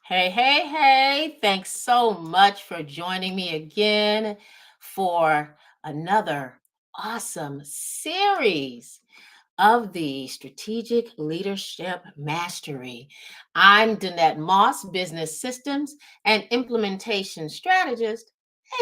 Hey, hey, hey. Thanks so much for joining me again for another awesome series of the Strategic Leadership Mastery. I'm Danette Moss, Business Systems and Implementation Strategist,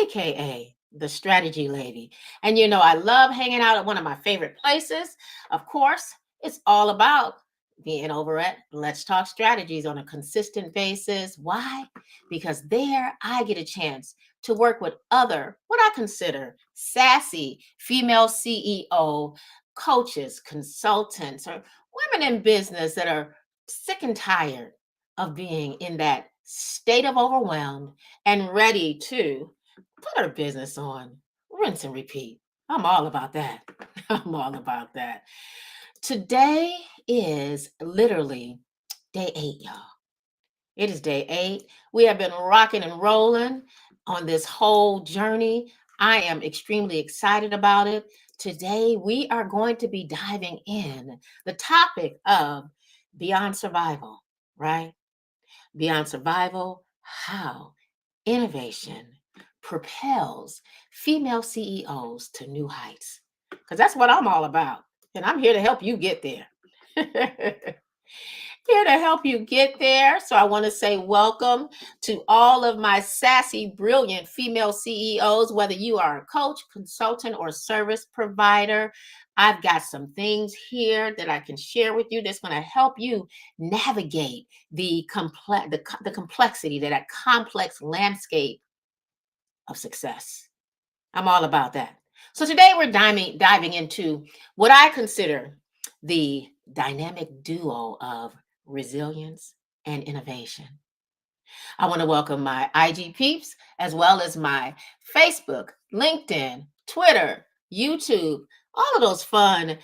aka the Strategy Lady. And I love hanging out at one of my favorite places. Of course, it's all about being over at Let's Talk Strategies on a consistent basis. Why? Because there I get a chance to work with other, what I consider sassy female CEO coaches, consultants, or women in business that are sick and tired of being in that state of overwhelmed and ready to put our business on rinse and repeat. I'm all about that. I'm all about that. Today is literally day 8, y'all. It is day 8. We have been rocking and rolling on this whole journey. I am extremely excited about it. Today, we are going to be diving in the topic of beyond survival, right? Beyond survival, how innovation propels female CEOs to new heights. Because that's what I'm all about. And I'm here to help you get there. Here to help you get there. So I want to say welcome to all of my sassy, brilliant female CEOs, whether you are a coach, consultant, or service provider. I've got some things here that I can share with you that's going to help you navigate the complexity, that complex landscape of success. I'm all about that. So today we're diving into what I consider the dynamic duo of resilience and innovation. I want to welcome my IG peeps as well as my Facebook, LinkedIn, Twitter, YouTube, all of those fun.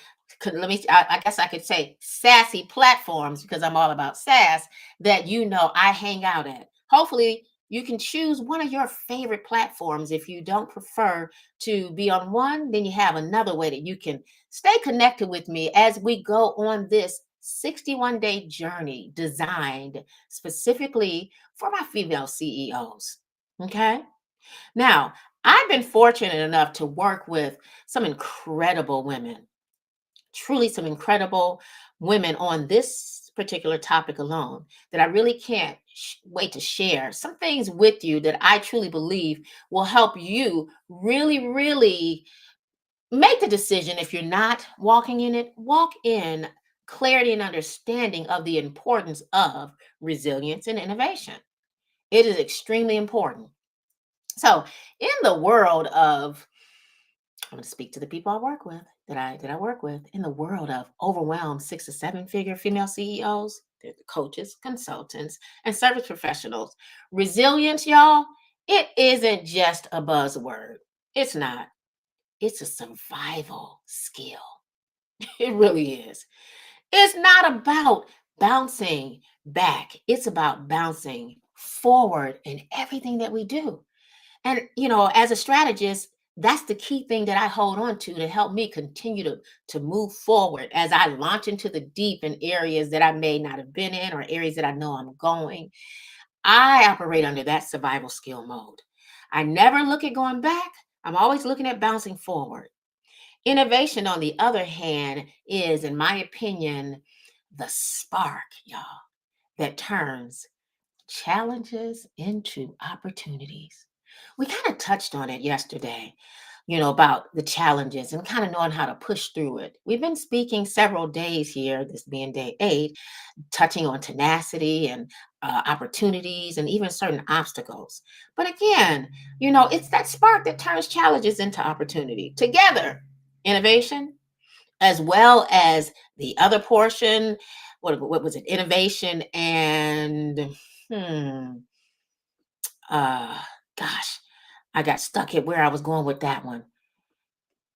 I guess I could say sassy platforms because I'm all about sass that I hang out at. Hopefully, you can choose one of your favorite platforms. If you don't prefer to be on one, then you have another way that you can stay connected with me as we go on this 61-day journey designed specifically for my female CEOs. Okay. Now, I've been fortunate enough to work with some incredible women, truly some incredible women on this particular topic alone that I really can't wait to share some things with you that I truly believe will help you really, really make the decision. If you're not walking in it, walk in clarity and understanding of the importance of resilience and innovation. It is extremely important. So, in the world of, I'm going to speak to the people I work with, that I work with, in the world of overwhelmed 6 to 7 figure female CEOs, they're the coaches, consultants, and service professionals. Resilience, y'all, it isn't just a buzzword. It's not. It's a survival skill. It really is. It's not about bouncing back. It's about bouncing forward in everything that we do. And, as a strategist, that's the key thing that I hold on to help me continue to move forward as I launch into the deep in areas that I may not have been in or areas that I know I'm going. I operate under that survival skill mode. I never look at going back. I'm always looking at bouncing forward. Innovation, on the other hand, is, in my opinion, the spark, y'all, that turns challenges into opportunities. We kind of touched on it yesterday, about the challenges and kind of knowing how to push through it. We've been speaking several days here, this being day 8, touching on tenacity and opportunities and even certain obstacles. But again, it's that spark that turns challenges into opportunity. Together, innovation, as well as the other portion. What was it? Innovation and hmm, uh, gosh, I got stuck at where I was going with that one.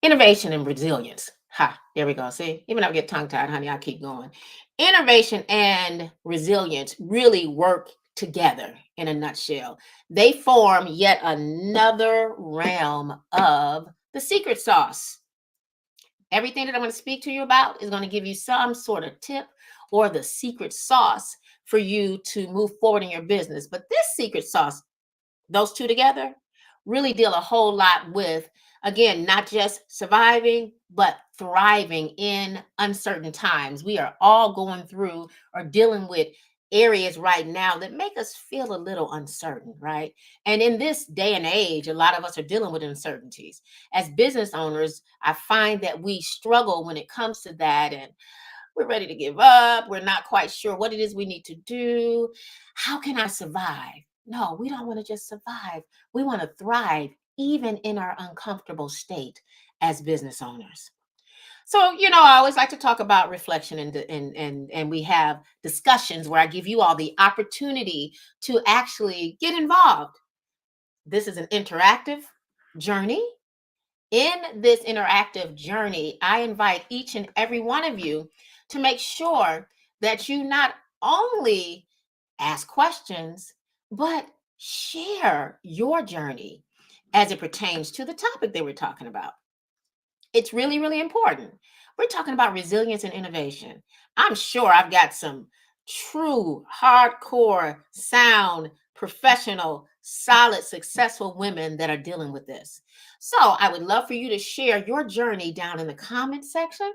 Innovation and resilience. Ha, there we go. See, even if I get tongue tied, honey, I'll keep going. Innovation and resilience really work together in a nutshell. They form yet another realm of the secret sauce. Everything that I'm going to speak to you about is going to give you some sort of tip or the secret sauce for you to move forward in your business. But this secret sauce, those two together, really deal a whole lot with, again, not just surviving, but thriving in uncertain times. We are all going through or dealing with areas right now that make us feel a little uncertain, right? And in this day and age, a lot of us are dealing with uncertainties. As business owners, I find that we struggle when it comes to that, and we're ready to give up. We're not quite sure what it is we need to do. How can I survive? No, we don't want to just survive. We want to thrive even in our uncomfortable state as business owners. So, I always like to talk about reflection, and we have discussions where I give you all the opportunity to actually get involved. This is an interactive journey. In this interactive journey, I invite each and every one of you to make sure that you not only ask questions, but share your journey as it pertains to the topic that we're talking about. It's really, really important. We're talking about resilience and innovation. I'm sure I've got some true, hardcore, sound, professional, solid, successful women that are dealing with this. So I would love for you to share your journey down in the comment section,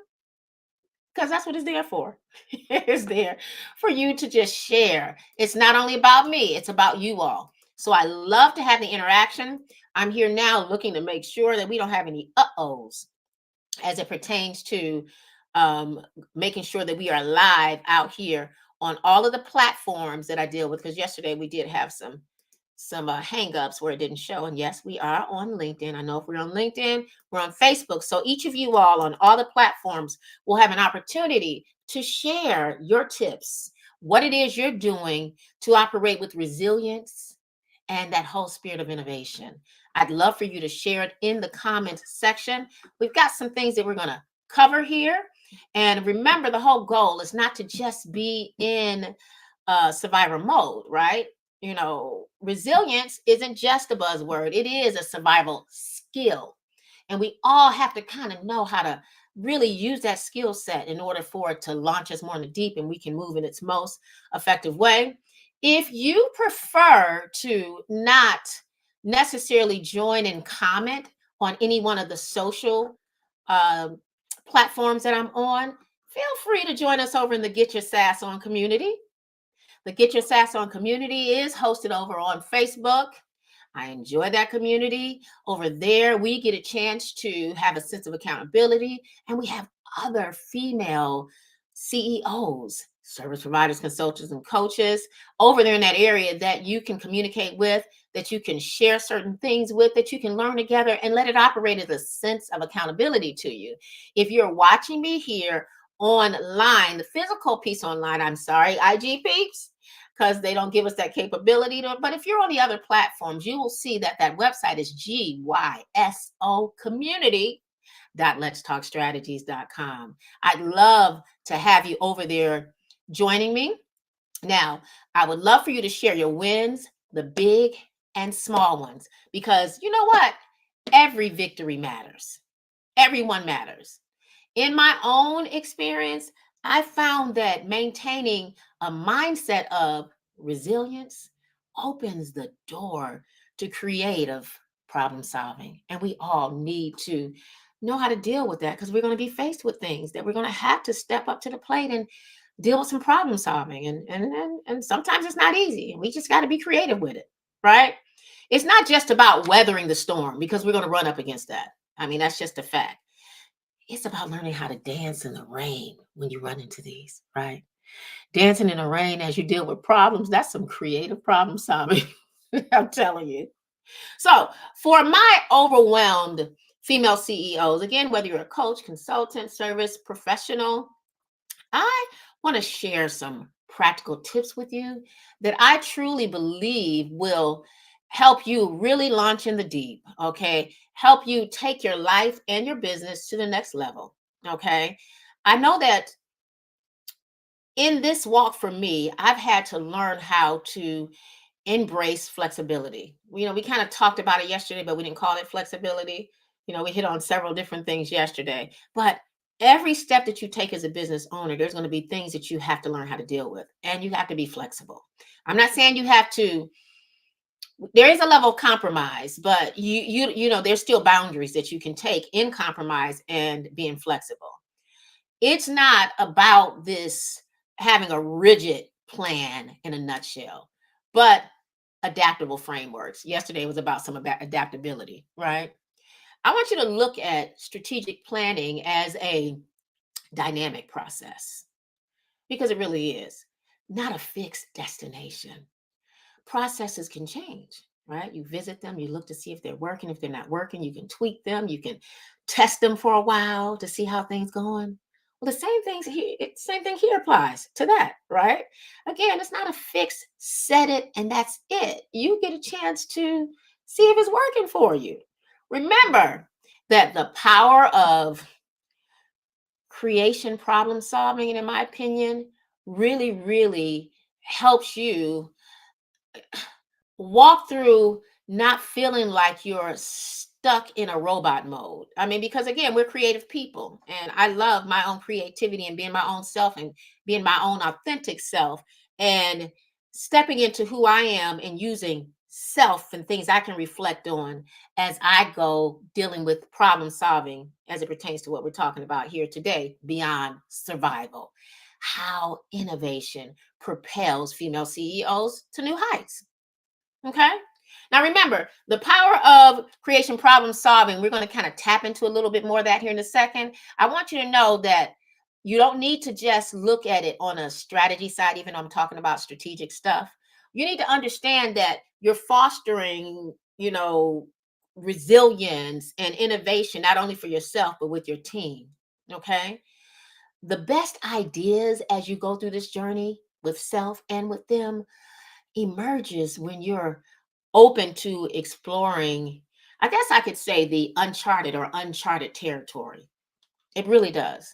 because that's what it's there for. It's there for you to just share. It's not only about me, it's about you all. So I love to have the interaction. I'm here now looking to make sure that we don't have any uh-ohs as it pertains to um, making sure that we are live out here on all of the platforms that I deal with. Because yesterday we did have some hang-ups where it didn't show. And yes, we are on LinkedIn. I know if we're on LinkedIn, we're on Facebook. So each of you all on all the platforms will have an opportunity to share your tips, what it is you're doing to operate with resilience and that whole spirit of innovation. I'd love for you to share it in the comment section. We've got some things that we're going to cover here. And remember, the whole goal is not to just be in survivor mode, right? Resilience isn't just a buzzword, it is a survival skill. And we all have to kind of know how to really use that skill set in order for it to launch us more in the deep and we can move in its most effective way. If you prefer to not necessarily join and comment on any one of the social um, platforms that I'm on, feel free to join us over in the Get Your Sass On community. The Get Your Sass On community is hosted over on Facebook. I enjoy that community. Over there, we get a chance to have a sense of accountability, and we have other female CEOs, service providers, consultants, and coaches over there in that area that you can communicate with, that you can share certain things with, that you can learn together and let it operate as a sense of accountability to you. If you're watching me here online, the physical piece online, I'm sorry, IG peeps, because they don't give us that capability to, but if you're on the other platforms, you will see that that website is GYSO community.letstalkstrategies.com. I'd love to have you over there joining me. Now, I would love for you to share your wins, the big and small ones, because you know what? Every victory matters. Everyone matters. In my own experience, I found that maintaining a mindset of resilience opens the door to creative problem solving. And we all need to know how to deal with that, because we're going to be faced with things that we're going to have to step up to the plate and deal with some problem solving. And sometimes it's not easy. We just got to be creative with it, right? It's not just about weathering the storm, because we're going to run up against that. I mean, that's just a fact. It's about learning how to dance in the rain when you run into these, right? Dancing in the rain as you deal with problems, that's some creative problem solving. I'm telling you. So, for my overwhelmed female CEOs, again, whether you're a coach, consultant, service professional, I want to share some practical tips with you that I truly believe will help you really launch in the deep, okay? Help you take your life and your business to the next level, okay? I know that in this walk for me, I've had to learn how to embrace flexibility. We kind of talked about it yesterday, but we didn't call it flexibility. We hit on several different things yesterday, but every step that you take as a business owner, there's going to be things that you have to learn how to deal with, and you have to be flexible. I'm not saying you have to. There is a level of compromise, but there's still boundaries that you can take in compromise and being flexible. It's not about this having a rigid plan in a nutshell, but adaptable frameworks. Yesterday was about some adaptability, right? I want you to look at strategic planning as a dynamic process, because it really is not a fixed destination. Processes can change, right? You visit them, you look to see if they're working. If they're not working, you can tweak them, you can test them for a while to see how things going. Well, same thing here applies to that, right? Again, it's not a fixed set it and that's it. You get a chance to see if it's working for you. Remember that the power of creation problem solving, in my opinion, really, really helps you walk through not feeling like you're stuck in a robot mode. I mean, because again, we're creative people, and I love my own creativity and being my own self and being my own authentic self and stepping into who I am and using self and things I can reflect on as I go dealing with problem solving as it pertains to what we're talking about here today beyond survival. How innovation propels female CEOs to new heights. Okay. Now remember, the power of creation problem solving, we're going to kind of tap into a little bit more of that here in a second. I want you to know that you don't need to just look at it on a strategy side, even though I'm talking about strategic stuff. You need to understand that you're fostering, resilience and innovation, not only for yourself, but with your team. Okay. The best ideas as you go through this journey with self and with them emerges when you're open to exploring, I guess I could say, the uncharted territory. It really does.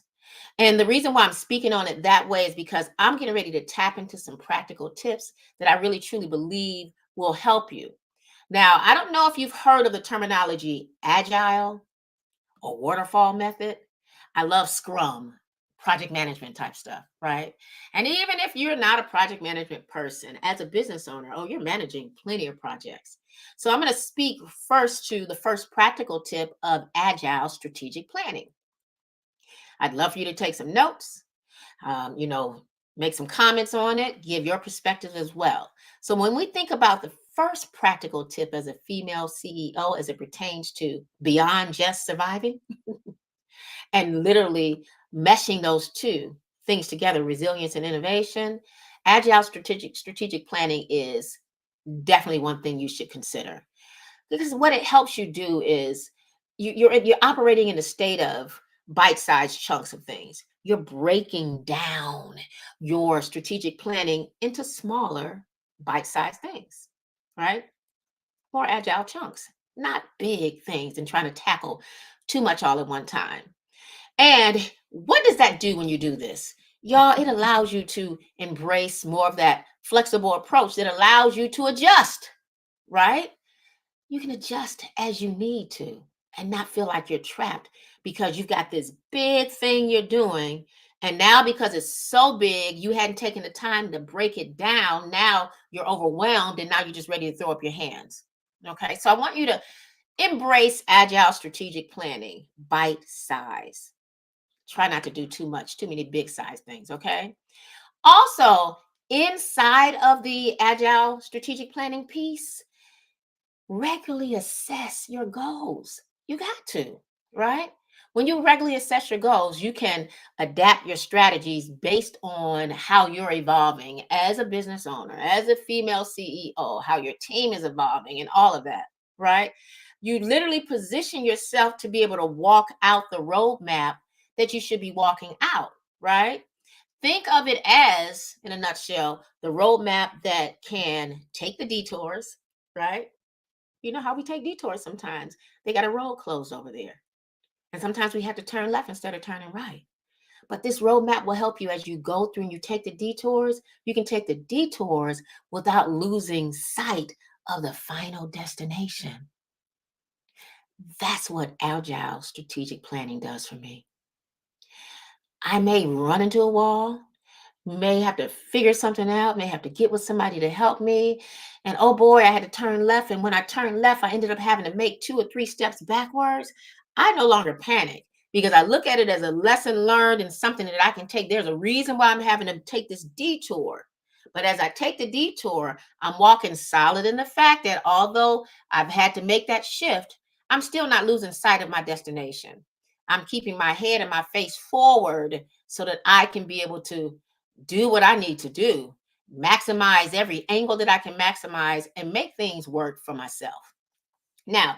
And the reason why I'm speaking on it that way is because I'm getting ready to tap into some practical tips that I really truly believe will help you. Now, I don't know if you've heard of the terminology agile or waterfall method. I love Scrum, project management type stuff, right? And even if you're not a project management person, as a business owner, oh, you're managing plenty of projects. So I'm going to speak first to the first practical tip of agile strategic planning. I'd love for you to take some notes, um, you know, make some comments on it, give your perspective as well. So when we think about the first practical tip as a female CEO as it pertains to beyond just surviving, and literally meshing those two things together, resilience and innovation, agile strategic planning is definitely one thing you should consider, because what it helps you do is you're operating in a state of bite-sized chunks of things. You're breaking down your strategic planning into smaller bite-sized things, right? More agile chunks, not big things and trying to tackle too much all at one time. And what does that do when you do this? Y'all, it allows you to embrace more of that flexible approach that allows you to adjust, right? You can adjust as you need to and not feel like you're trapped because you've got this big thing you're doing. And now, because it's so big, you hadn't taken the time to break it down. Now you're overwhelmed and now you're just ready to throw up your hands. Okay. So I want you to embrace agile strategic planning, bite size. Try not to do too many big size things, okay? Also, inside of the agile strategic planning piece, regularly assess your goals. You got to, right? When you regularly assess your goals, you can adapt your strategies based on how you're evolving as a business owner, as a female CEO, how your team is evolving, and all of that, right? You literally position yourself to be able to walk out the roadmap that you should be walking out, right? Think of it as, in a nutshell, the roadmap that can take the detours, right? You know how we take detours sometimes. They got a road closed over there. And sometimes we have to turn left instead of turning right. But this roadmap will help you as you go through and you take the detours. You can take the detours without losing sight of the final destination. That's what agile strategic planning does for me. I may run into a wall, may have to figure something out, may have to get with somebody to help me. And oh boy, I had to turn left. And when I turned left, I ended up having to make 2 or 3 steps backwards. I no longer panic because I look at it as a lesson learned and something that I can take. There's a reason why I'm having to take this detour. But as I take the detour, I'm walking solid in the fact that although I've had to make that shift, I'm still not losing sight of my destination. I'm keeping my head and my face forward so that I can be able to do what I need to do, maximize every angle that I can maximize, and make things work for myself. Now,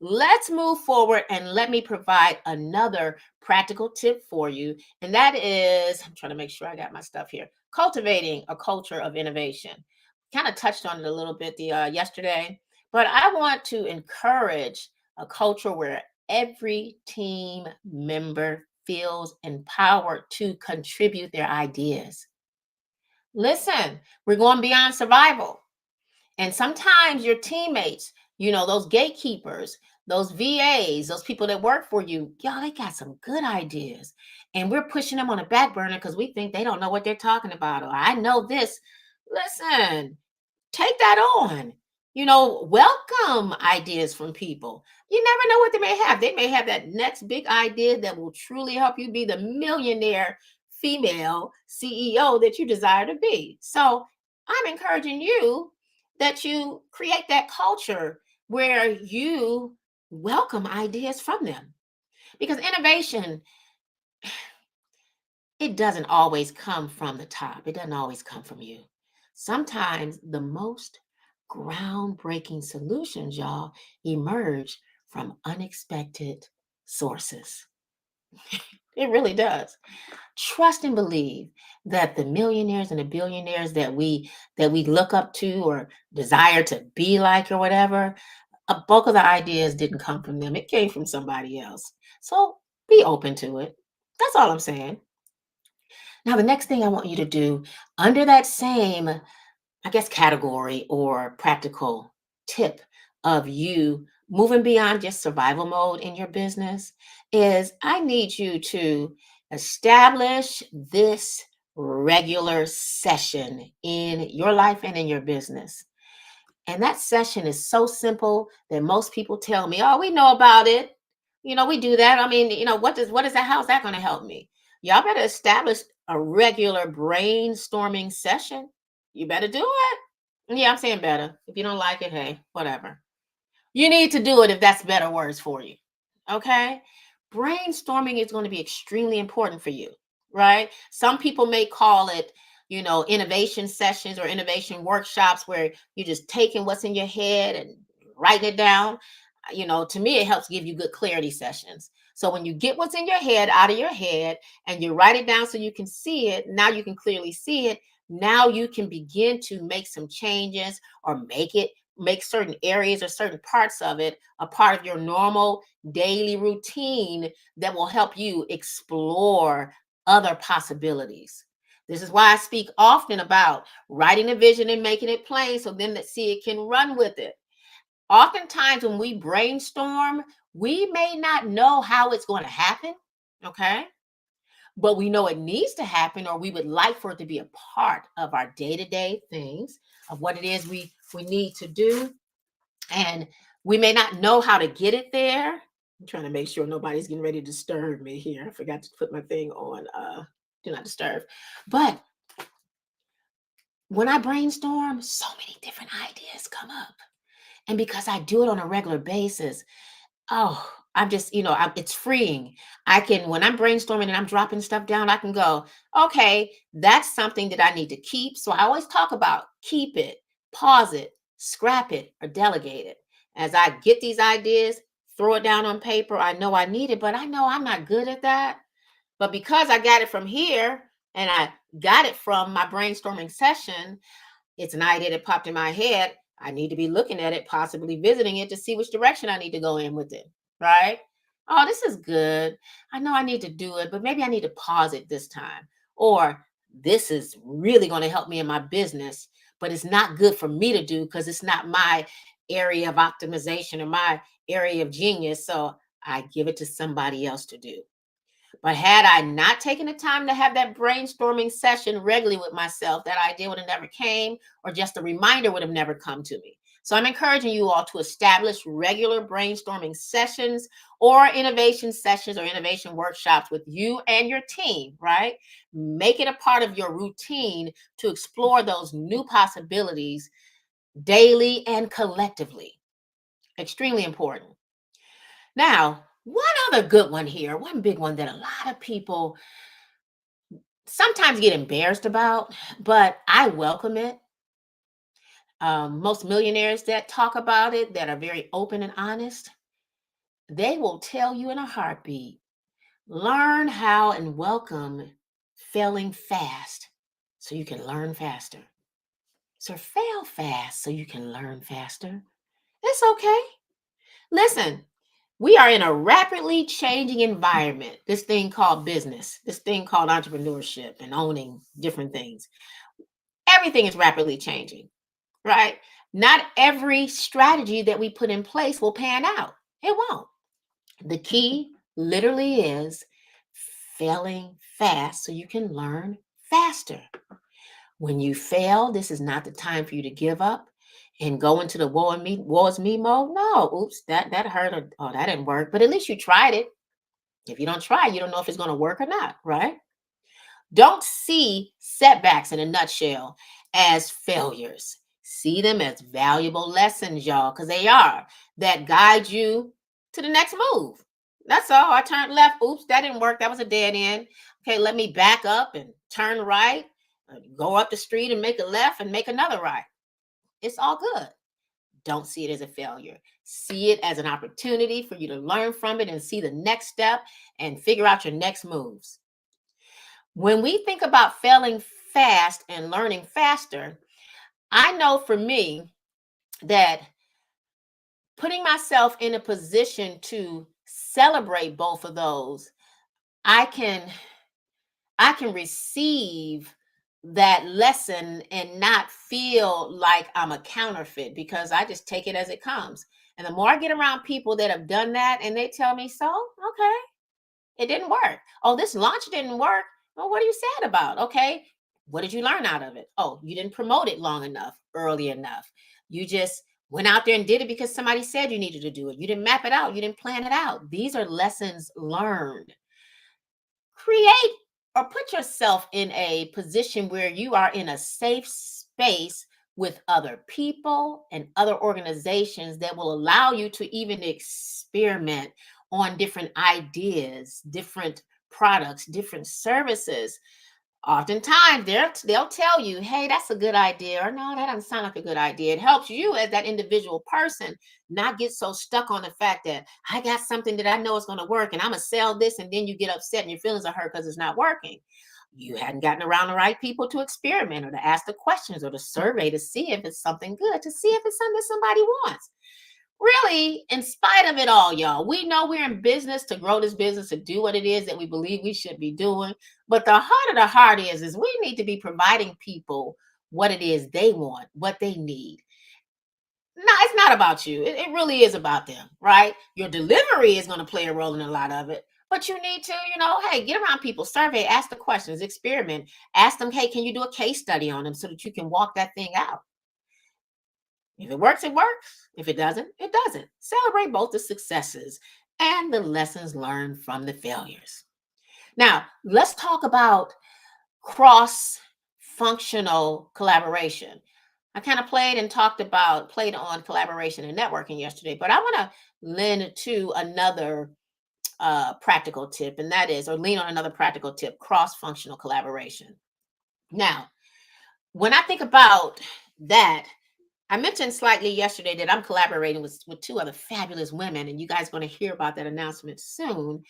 let's move forward and let me provide another practical tip for you. And that is, I'm trying to make sure I got my stuff here, cultivating a culture of innovation. Kind of touched on it a little bit yesterday, but I want to encourage a culture where every team member feels empowered to contribute their ideas. Listen, we're going beyond survival. And sometimes your teammates, those gatekeepers, those VAs, those people that work for you, y'all, they got some good ideas. And we're pushing them on the back burner because we think they don't know what they're talking about. Or I know this. Listen, take that on. Welcome ideas from people. You never know what they may have. They may have that next big idea that will truly help you be the millionaire female CEO that you desire to be. So I'm encouraging you that you create that culture where you welcome ideas from them. Because innovation, it doesn't always come from the top. It doesn't always come from you. Sometimes the most groundbreaking solutions, y'all, emerge from unexpected sources. It really does. Trust and believe that the millionaires and the billionaires that we look up to or desire to be like or whatever, a bulk of the ideas didn't come from them. It came from somebody else. So be open to it. That's all I'm saying. Now, the next thing I want you to do under that same, I guess, category or practical tip of you moving beyond just survival mode in your business is I need you to establish this regular session in your life and in your business. And that session is so simple that most people tell me, "Oh, we know about it. We do that. I mean, what is that? How's that going to help me?" Y'all better establish a regular brainstorming session. You better do it. Yeah, I'm saying better. If you don't like it, hey, whatever. You need to do it if that's better words for you. Okay? Brainstorming is going to be extremely important for you, right? Some people may call it, innovation sessions or innovation workshops where you're just taking what's in your head and writing it down. To me, it helps give you good clarity sessions. So when you get what's in your head out of your head and you write it down so you can see it, now you can clearly see it. Now you can begin to make some changes or make certain areas or certain parts of it a part of your normal daily routine that will help you explore other possibilities. This is why I speak often about writing a vision and making it plain so then that see it can run with it. Oftentimes when we brainstorm, we may not know how it's going to happen, okay? But we know it needs to happen or we would like for it to be a part of our day-to-day things of what it is we need to do, and we may not know how to get it there. I'm trying to make sure nobody's getting ready to disturb me here. I forgot to put my thing on do not disturb. But when I brainstorm, so many different ideas come up. And because I do it on a regular basis, oh, I'm just, it's freeing. I can, when I'm brainstorming and I'm dropping stuff down, I can go, okay, that's something that I need to keep. So I always talk about keep it, pause it, scrap it, or delegate it. As I get these ideas, throw it down on paper. I know I need it, but I know I'm not good at that. But because I got it from here and I got it from my brainstorming session, it's an idea that popped in my head. I need to be looking at it, possibly visiting it to see which direction I need to go in with it. Right? Oh, this is good. I know I need to do it, but maybe I need to pause it this time. Or this is really going to help me in my business, but it's not good for me to do because it's not my area of optimization or my area of genius. So I give it to somebody else to do. But had I not taken the time to have that brainstorming session regularly with myself, that idea would have never came, or just a reminder would have never come to me. So I'm encouraging you all to establish regular brainstorming sessions or innovation sessions or innovation workshops with you and your team, right? Make it a part of your routine to explore those new possibilities daily and collectively. Extremely important. Now, one other good one here, one big one that a lot of people sometimes get embarrassed about, but I welcome it. Most millionaires that talk about it, that are very open and honest, they will tell you in a heartbeat, learn how and welcome failing fast so you can learn faster. So fail fast so you can learn faster. It's okay. Listen, we are in a rapidly changing environment, this thing called business, this thing called entrepreneurship and owning different things. Everything is rapidly changing, right? Not every strategy that we put in place will pan out. It won't. The key literally is failing fast so you can learn faster. When you fail, this is not the time for you to give up and go into the woe is me mode. No, oops, that hurt, or oh, that didn't work. But at least you tried it. If you don't try, you don't know if it's going to work or not, right? Don't see setbacks in a nutshell as failures. See them as valuable lessons, y'all, because they are, that guide you to the next move. That's all. I turned left. Oops, that didn't work. That was a dead end. Okay, let me back up and turn right, go up the street and make a left and make another right. It's all good. Don't see it as a failure. See it as an opportunity for you to learn from it and see the next step and figure out your next moves. When we think about failing fast and learning faster, I know for me that putting myself in a position to celebrate both of those, I can I can receive that lesson and not feel like I'm a counterfeit, because I just take it as it comes. And the more I get around people that have done that and they tell me, so, okay, it didn't work. Oh, this launch didn't work. Well, what are you sad about? Okay. What did you learn out of it? Oh, you didn't promote it long enough, early enough. You just went out there and did it because somebody said you needed to do it. You didn't map it out. You didn't plan it out. These are lessons learned. Create or put yourself in a position where you are in a safe space with other people and other organizations that will allow you to even experiment on different ideas, different products, different services. Oftentimes they'll tell you, hey, that's a good idea, or no, that doesn't sound like a good idea. It helps you as that individual person not get so stuck on the fact that I got something that I know is going to work and I'm going to sell this, and then you get upset and your feelings are hurt because it's not working. You hadn't gotten around the right people to experiment or to ask the questions or to survey to see if it's something good, to see if it's something that somebody wants. Really, in spite of it all, y'all, we know we're in business to grow this business, to do what it is that we believe we should be doing. But the heart of the heart is we need to be providing people what it is they want, what they need. No, it's not about you. It really is about them, right? Your delivery is going to play a role in a lot of it. But you need to, hey, get around people, survey, ask the questions, experiment, ask them, hey, can you do a case study on them so that you can walk that thing out? If it works, it works. If it doesn't, it doesn't. Celebrate both the successes and the lessons learned from the failures. Now, let's talk about cross functional collaboration. I kind of played on collaboration and networking yesterday, but I want to lend to another practical tip, and that is, or lean on another practical tip, cross functional collaboration. Now, when I think about that, I mentioned slightly yesterday that I'm collaborating with two other fabulous women, and you guys are going to hear about that announcement soon.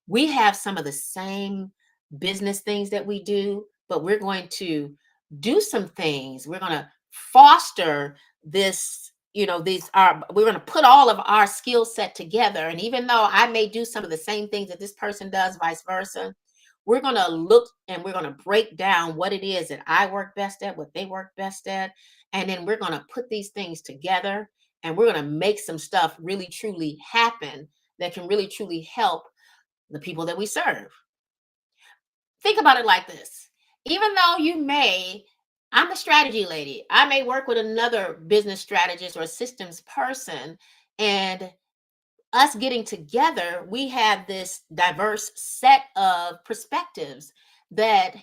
We have some of the same business things that we do, but we're going to do some things. We're going to foster this, we're going to put all of our skill set together. And even though I may do some of the same things that this person does, vice versa, we're going to look and we're going to break down what it is that I work best at, what they work best at. And then we're going to put these things together and we're going to make some stuff really truly happen that can really truly help the people that we serve. Think about it like this. Even though I'm the strategy lady, I may work with another business strategist or systems person, and us getting together, we have this diverse set of perspectives that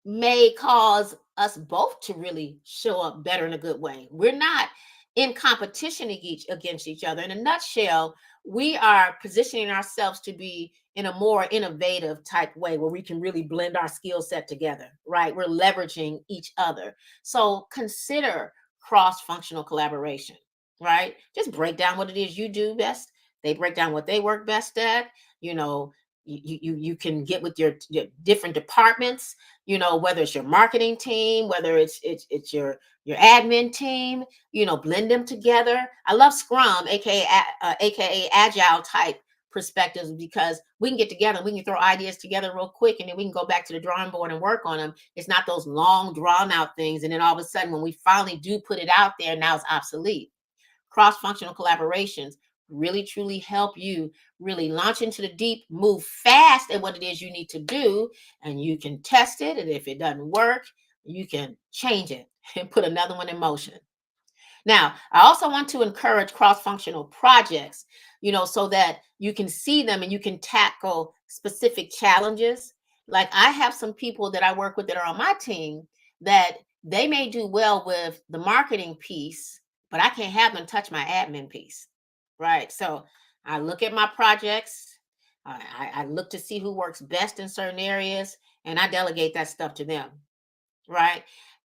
may cause us both to really show up better in a good way. We're not in competition against each other. In a nutshell, we are positioning ourselves to be in a more innovative type way where we can really blend our skill set together, right? We're leveraging each other. So consider cross functional collaboration, right? Just break down what it is you do best. They break down what they work best at. You know, you can get with your different departments, whether it's your marketing team, whether it's your admin team, blend them together. I love Scrum, aka agile type perspectives, because we can get together, we can throw ideas together real quick, and then we can go back to the drawing board and work on them. It's not those long drawn out things, and then all of a sudden when we finally do put it out there, now it's obsolete. Cross functional collaborations really truly help you really launch into the deep, move fast at what it is you need to do, and you can test it. And if it doesn't work, you can change it and put another one in motion. Now, I also want to encourage cross functional projects, so that you can see them and you can tackle specific challenges. Like, I have some people that I work with that are on my team that they may do well with the marketing piece, but I can't have them touch my admin piece. Right. So I look at my projects, I look to see who works best in certain areas, and I delegate that stuff to them. Right.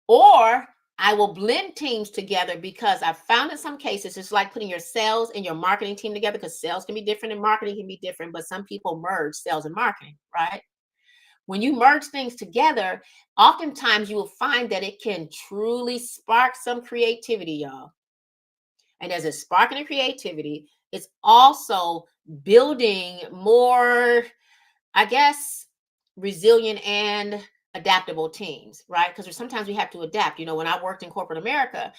Or I will blend teams together, because I've found in some cases it's like putting your sales and your marketing team together, because sales can be different and marketing can be different, but some people merge sales and marketing, right? When you merge things together, oftentimes you will find that it can truly spark some creativity, y'all. And as a sparking of creativity, it's also building more, I guess, resilient and adaptable teams, right? Because sometimes we have to adapt. When I worked in corporate America,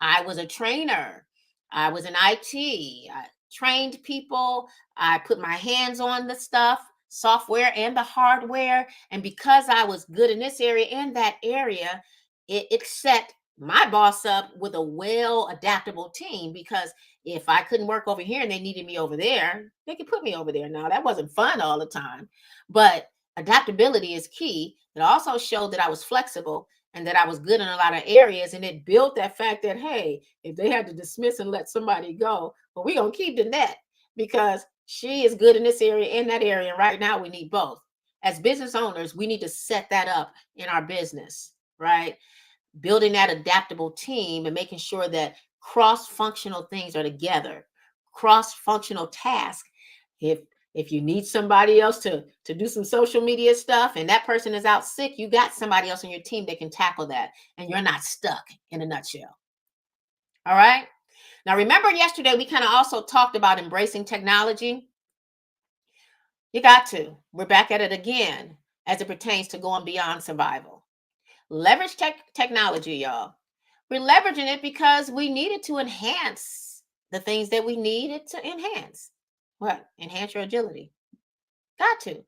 I was a trainer, I was in IT, I trained people, I put my hands on the stuff, software and the hardware. And because I was good in this area and that area, it set my boss up with a well adaptable team, because if I couldn't work over here and they needed me over there, they could put me over there. Now, that wasn't fun all the time, but adaptability is key. It also showed that I was flexible and that I was good in a lot of areas. And it built that fact that, hey, if they had to dismiss and let somebody go, well, we're going to keep the net, because she is good in this area and that area. And right now we need both. As business owners, we need to set that up in our business, right? Building that adaptable team and making sure that cross-functional things are together, cross-functional tasks. If you need somebody else to do some social media stuff and that person is out sick, you got somebody else on your team that can tackle that, and you're not stuck, in a nutshell. All right. Now, remember yesterday we kind of also talked about embracing technology. You got to. We're back at it again as it pertains to going beyond survival. Leverage technology, y'all. We're leveraging it because we needed to enhance the things that we needed to enhance. What? Enhance your agility. Got to.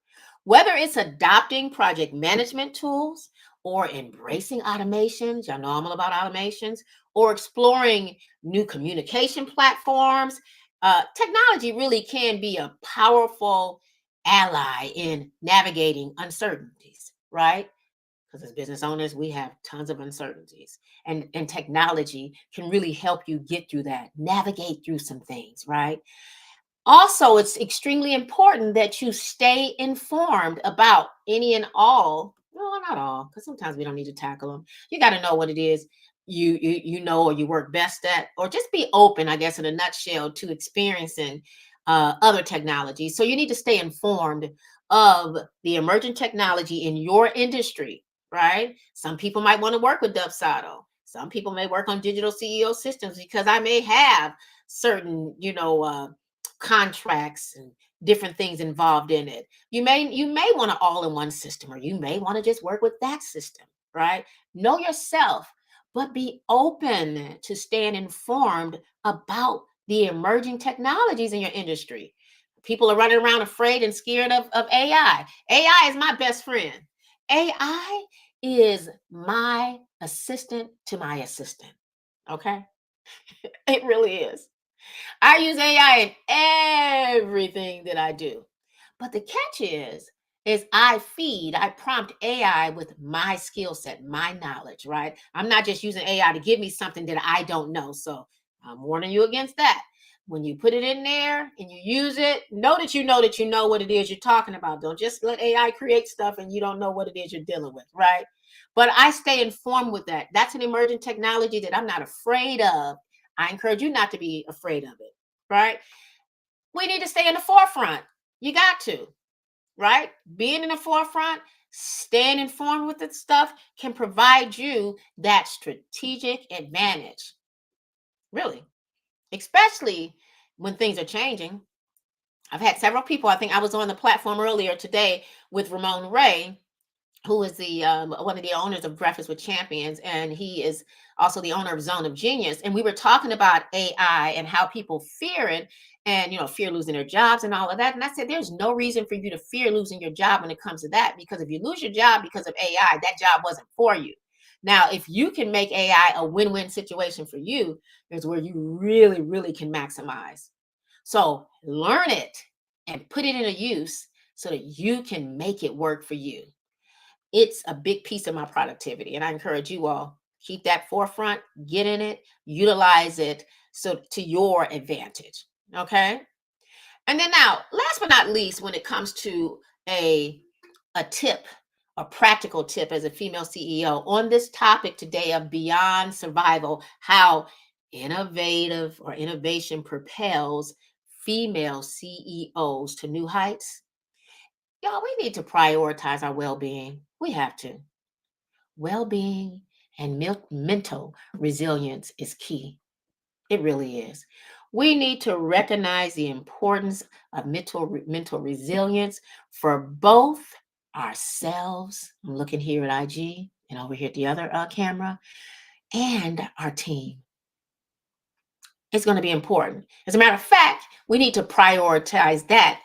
Whether it's adopting project management tools or embracing automations, y'all know I'm all about automations, or exploring new communication platforms, technology really can be a powerful ally in navigating uncertainties, right? Because as business owners, we have tons of uncertainties, and technology can really help you get through that, navigate through some things, right? Also, it's extremely important that you stay informed about any and all, no, not all, because sometimes we don't need to tackle them. You got to know what it is you know, or you work best at, or just be open, I guess, in a nutshell, to experiencing other technologies. So you need to stay informed of the emerging technology in your industry, right? Some people might want to work with Dubsado. Some people may work on digital CEO systems, because I may have certain, contracts and different things involved in it. You may want an all-in-one system, or you may want to just work with that system, right? Know yourself, but be open to staying informed about the emerging technologies in your industry. People are running around afraid and scared of AI. AI is my best friend. AI is my assistant to my assistant. Okay. It really is. I use AI in everything that I do. But the catch is I prompt AI with my skill set, my knowledge, right? I'm not just using AI to give me something that I don't know. So I'm warning you against that. When you put it in there and you use it, that you know what it is you're talking about. Don't just let AI create stuff and you don't know what it is you're dealing with, right? But I stay informed with that. That's an emerging technology that I'm not afraid of. I encourage you not to be afraid of it, right? We need to stay in the forefront. You got to, right? Being in the forefront, staying informed with this stuff can provide you that strategic advantage, really, especially when things are changing. I've had several people, I think I was on the platform earlier today with Ramon Ray, who is the one of the owners of Breakfast with Champions, and he is also the owner of Zone of Genius. And we were talking about AI and how people fear it, and fear losing their jobs and all of that. And I said, there's no reason for you to fear losing your job when it comes to that, because if you lose your job because of AI, that job wasn't for you. Now, if you can make AI a win-win situation for you, is where you really, really can maximize. So learn it and put it into use so that you can make it work for you. It's a big piece of my productivity. And I encourage you all, keep that forefront, get in it, utilize it so to your advantage. Okay. And then now, last but not least, when it comes to a tip, a practical tip as a female CEO on this topic today of beyond survival, how innovation propels female CEOs to new heights. Y'all, we need to prioritize our well-being. We have to. Well-being and mental resilience is key. It really is. We need to recognize the importance of mental resilience for both ourselves. I'm looking here at IG and over here at the other camera, and our team. It's going to be important. As a matter of fact, we need to prioritize that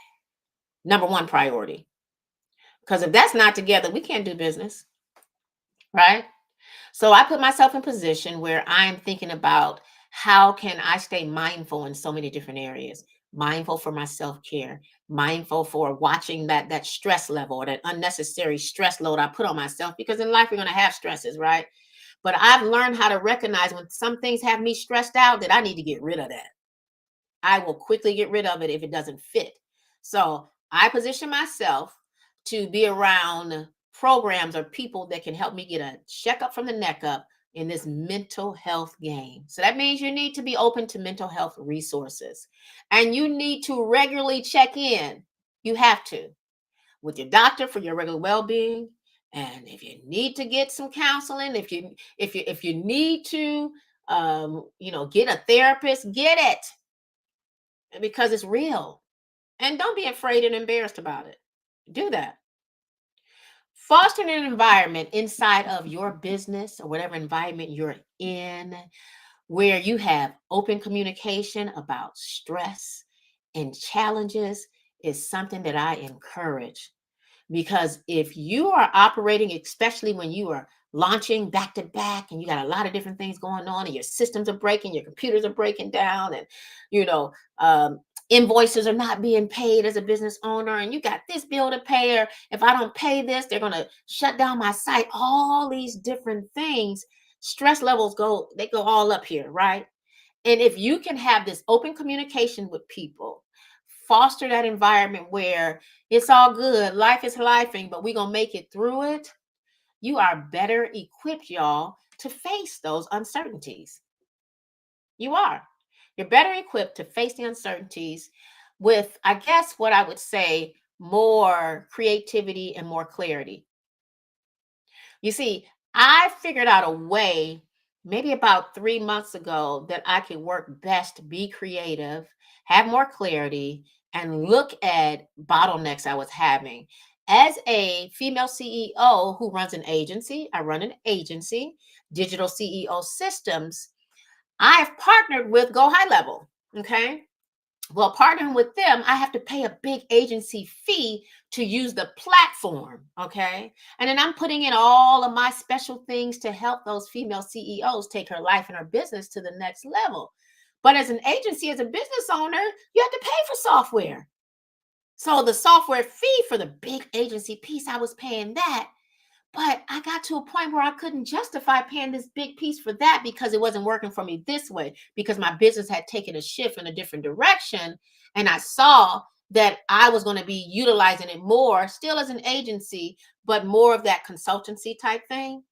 number one priority. Because if that's not together, we can't do business, right? So I put myself in position where I'm thinking about how can I stay mindful in so many different areas. Mindful for my self-care, mindful for watching that stress level or that unnecessary stress load I put on myself, because in life we're going to have stresses, right? But I've learned how to recognize when some things have me stressed out that I need to get rid of that. I will quickly get rid of it if it doesn't fit. So I position myself to be around programs or people that can help me get a checkup from the neck up in this mental health game. So that means you need to be open to mental health resources, and you need to regularly check in. You have to with your doctor for your regular well-being. And if you need to get some counseling, if you need to get a therapist, get it, because it's real. And don't be afraid and embarrassed about it. Do that. Fostering an environment inside of your business or whatever environment you're in where you have open communication about stress and challenges is something that I encourage. Because if you are operating, especially when you are launching back to back and you got a lot of different things going on and your systems are breaking, your computers are breaking down, and you know, um, invoices are not being paid as a business owner, and you got this bill to pay, or if I don't pay this, they're gonna shut down my site. All these different things, stress levels go all up here, right? And if you can have this open communication with people, foster that environment where it's all good, life is lifing, but we're going to make it through it, you are better equipped, y'all, to face those uncertainties. You are. You're better equipped to face the uncertainties with, I guess, what I would say, more creativity and more clarity. You see, I figured out a way maybe about 3 months ago that I could work best, be creative, have more clarity, and look at bottlenecks I was having. As a female CEO who runs an agency, I run an agency, digital CEO systems. I have partnered with Go High Level. Okay. Well, partnering with them, I have to pay a big agency fee to use the platform. Okay. And then I'm putting in all of my special things to help those female CEOs take her life and her business to the next level. But as an agency, as a business owner, you have to pay for software. So the software fee for the big agency piece, I was paying that. But I got to a point where I couldn't justify paying this big piece for that because it wasn't working for me this way, because my business had taken a shift in a different direction. And I saw that I was going to be utilizing it more, still as an agency, but more of that consultancy type thing.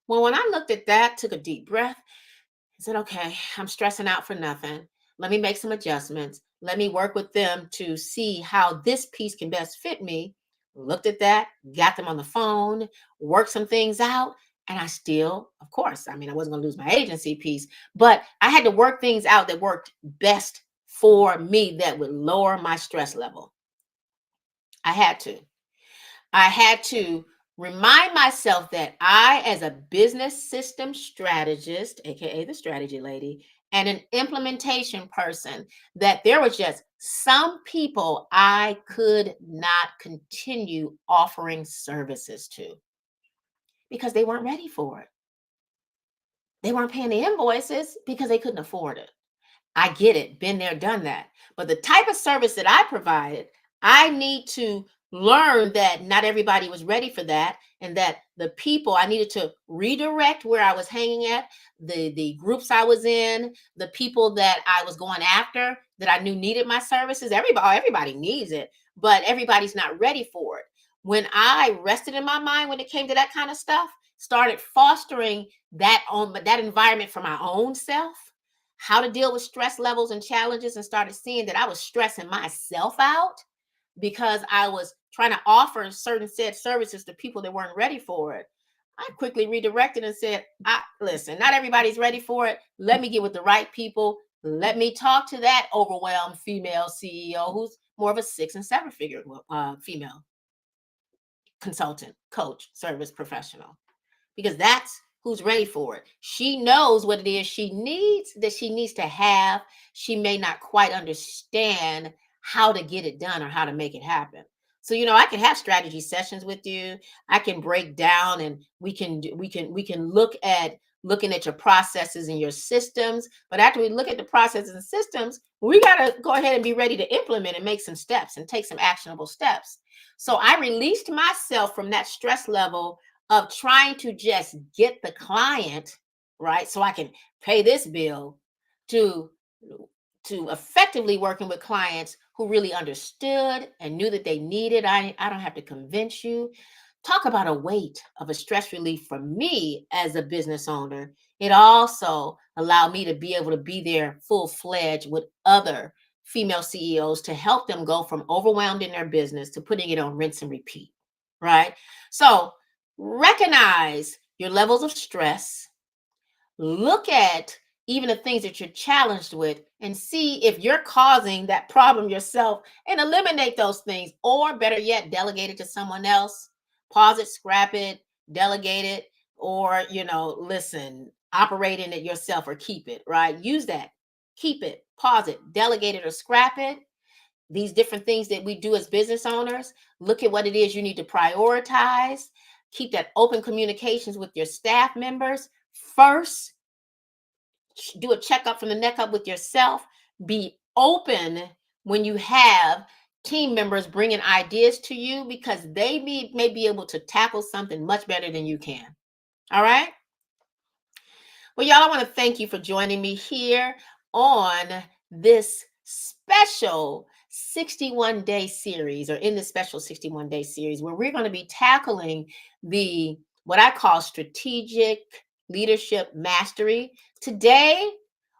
Well, when I looked at that, took a deep breath, I said, okay, I'm stressing out for nothing. Let me make some adjustments. Let me work with them to see how this piece can best fit me. Looked at that, got them on the phone, worked some things out. And I still, of course, I mean, I wasn't going to lose my agency piece, but I had to work things out that worked best for me that would lower my stress level. I had to. I had to remind myself that I, as a business system strategist, AKA the strategy lady, and an implementation person, that there was just some people I could not continue offering services to because they weren't ready for it. They weren't paying the invoices because they couldn't afford it. I get it, been there, done that. But the type of service that I provided, I need to learn that not everybody was ready for that, and that the people I needed to redirect where I was hanging at, the groups I was in, the people that I was going after that I knew needed my services. Everybody needs it, but everybody's not ready for it. When I rested in my mind when it came to that kind of stuff, started fostering that environment for my own self, how to deal with stress levels and challenges, and started seeing that I was stressing myself out because I was trying to offer certain said services to people that weren't ready for it. I quickly redirected and said, listen, not everybody's ready for it. Let me get with the right people. Let me talk to that overwhelmed female CEO who's more of a 6 and 7 figure female consultant, coach, service professional, because that's who's ready for it. She knows what it is she needs to have. She may not quite understand how to get it done or how to make it happen. So, I can have strategy sessions with you. I can break down, and we can look at looking at your processes and your systems. But after we look at the processes and systems, we got to go ahead and be ready to implement and make some steps and take some actionable steps. So I released myself from that stress level of trying to just get the client, right, so I can pay this bill, to effectively working with clients who really understood and knew that they needed. I don't have to convince you. Talk about a weight of a stress relief for me as a business owner. It also allowed me to be able to be there full fledged with other female CEOs to help them go from overwhelmed in their business to putting it on rinse and repeat, right? So recognize your levels of stress, look at even the things that you're challenged with, and see if you're causing that problem yourself, and eliminate those things, or better yet, delegate it to someone else. Pause it, scrap it, delegate it, or listen, operate in it yourself, or keep it, right? Use that. Keep it, pause it, delegate it, or scrap it. These different things that we do as business owners, look at what it is you need to prioritize. Keep that open communications with your staff members first. Do a checkup from the neck up with yourself. Be open when you have team members bringing ideas to you, because they may be able to tackle something much better than you can. All right. Well, y'all, I want to thank you for joining me here on this special 61-day series, or in this special 61-day series, where we're going to be tackling the what I call strategic leadership mastery. Today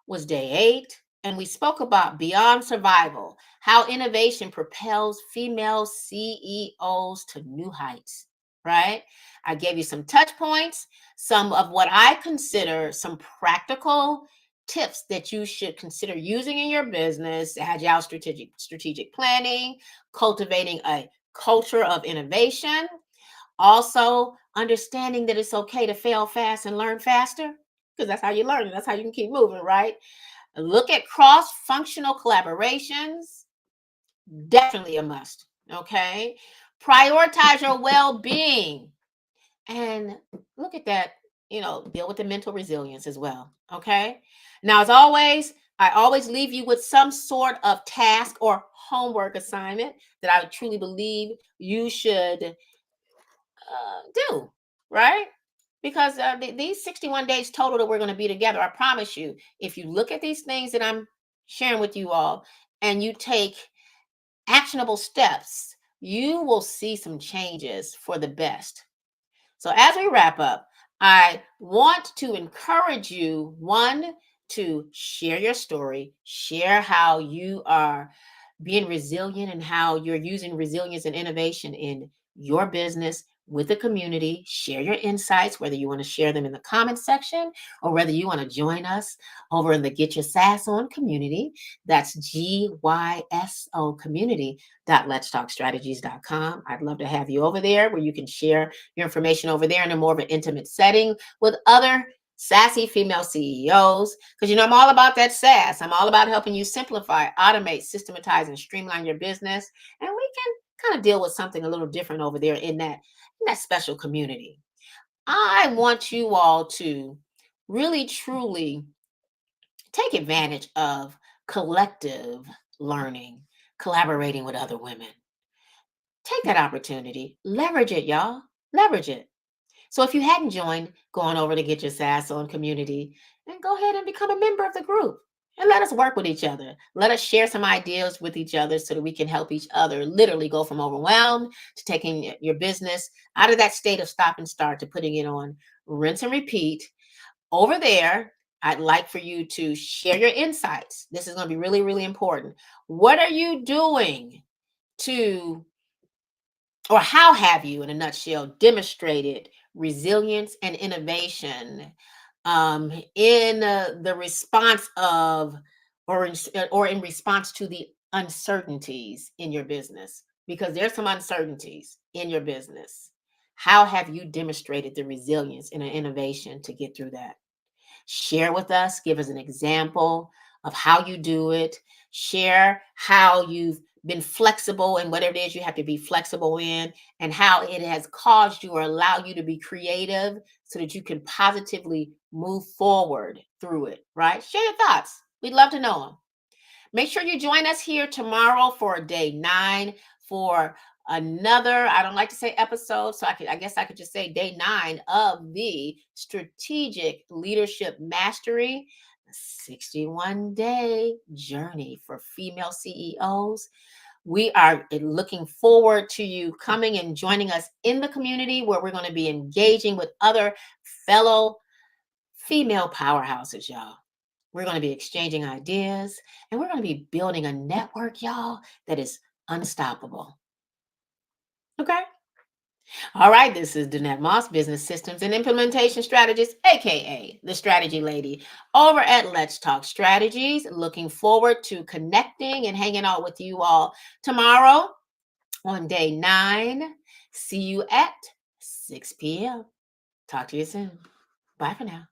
was day 8, and we spoke about beyond survival, how innovation propels female CEOs to new heights, right? I gave you some touch points, some of what I consider some practical tips that you should consider using in your business: agile strategic planning, cultivating a culture of innovation, also understanding that it's okay to fail fast and learn faster, because that's how you learn, and that's how you can keep moving, right? Look at cross functional collaborations. Definitely a must. Okay. Prioritize your well being. And look at that, deal with the mental resilience as well. Okay. Now, as always, I always leave you with some sort of task or homework assignment that I truly believe you should do, right? Because these 61 days total that we're going to be together, I promise you, if you look at these things that I'm sharing with you all and you take actionable steps, you will see some changes for the best. So, as we wrap up, I want to encourage you, one, to share your story, share how you are being resilient and how you're using resilience and innovation in your business with the community. Share your insights, whether you want to share them in the comment section or whether you want to join us over in the Get Your Sass On community. That's GYSO community.letstalkstrategies.com. I'd love to have you over there where you can share your information over there in a more of an intimate setting with other sassy female CEOs, because I'm all about that sass. I'm all about helping you simplify, automate, systematize, and streamline your business. And we can kind of deal with something a little different over there in that special community. I want you all to really truly take advantage of collective learning, collaborating with other women. Take that opportunity, leverage it, y'all. Leverage it. So if you hadn't joined, go on over to Get Your Sass On community and go ahead and become a member of the group. And let us work with each other. Let us share some ideas with each other so that we can help each other literally go from overwhelmed to taking your business out of that state of stop and start to putting it on rinse and repeat. Over there, I'd like for you to share your insights. This is going to be really, really important. What are you doing to or how have you, in a nutshell, demonstrated resilience and innovation in the response of, or in response to the uncertainties in your business? Because there's some uncertainties in your business. How have you demonstrated the resilience and the innovation to get through that? Share with us, give us an example of how you do it. Share how you've been flexible and whatever it is you have to be flexible in, and how it has caused you or allowed you to be creative so that you can positively move forward through it, right? Share your thoughts. We'd love to know them. Make sure you join us here tomorrow for day 9 for another, I don't like to say episode, so I guess I could just say day 9 of the Strategic Leadership Mastery 61-day journey for female CEOs. We are looking forward to you coming and joining us in the community where we're going to be engaging with other fellow female powerhouses, y'all. We're going to be exchanging ideas and we're going to be building a network, y'all, that is unstoppable. Okay. All right. This is Danette Moss, Business Systems and Implementation Strategist, AKA the Strategy Lady, over at Let's Talk Strategies. Looking forward to connecting and hanging out with you all tomorrow on day 9. See you at 6 p.m. Talk to you soon. Bye for now.